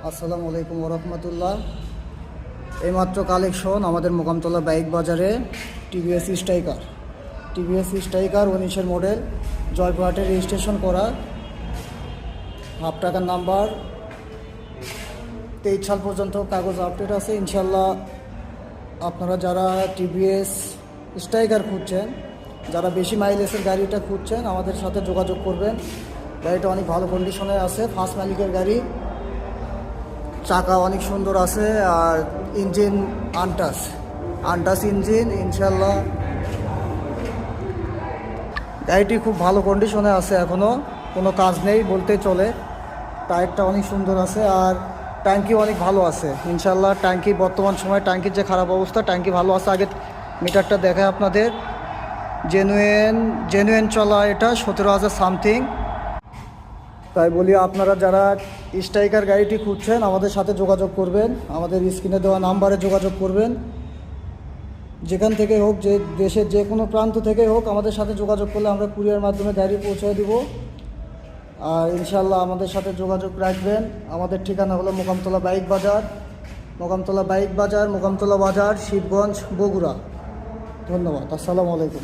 আসসালামু আলাইকুম ওরহমতুল্লাহ। এইমাত্র কালেকশন আমাদের মোকামতলা বাইক বাজারে টিভিএস স্ট্রাইকার 19-এর মডেল, জয়পুরহাটে রেজিস্ট্রেশন করা, হাফ টাকার নাম্বার, 23 সাল পর্যন্ত কাগজ আপডেট আছে। ইনশাল্লাহ আপনারা যারা টিভিএস স্ট্রাইকার খুঁজছেন, যারা বেশি মাইলেজের গাড়িটা খুঁজছেন, আমাদের সাথে যোগাযোগ করবেন। গাড়িটা অনেক ভালো কন্ডিশনে আছে, ফার্স্ট মালিকের গাড়ি, চাকা অনেক সুন্দর আছে, আর ইঞ্জিন আনটাস ইঞ্জিন। ইনশাল্লাহ গাড়িটি খুব ভালো কন্ডিশনে আছে, এখনও কোনো কাজ নেই বলতে চলে। টায়ারটা অনেক সুন্দর আছে, আর ট্যাঙ্কি অনেক ভালো আছে। ইনশাল্লাহ ট্যাঙ্কি বর্তমান সময় ট্যাঙ্কির যে খারাপ অবস্থা, ট্যাঙ্কি ভালো আছে। আগে মিটারটা দেখায় আপনাদের, জেনুইন চলা এটা 17,000 সামথিং। তাই বলি আপনারা যারা স্ট্রাইকার গাড়িটি খুঁজছেন, আমাদের সাথে যোগাযোগ করবেন, আমাদের স্ক্রিনে দেওয়া নাম্বারে যোগাযোগ করবেন। যেখান থেকে হোক, যে দেশের যে কোনো প্রান্ত থেকে হোক, আমাদের সাথে যোগাযোগ করলে আমরা কুরিয়ার মাধ্যমে গাড়ি পৌঁছে দিব। আর ইনশাল্লাহ আমাদের সাথে যোগাযোগ রাখবেন। আমাদের ঠিকানা হলো মোকামতলা বাইক বাজার, শিবগঞ্জ, বগুড়া। ধন্যবাদ। আসসালামু আলাইকুম।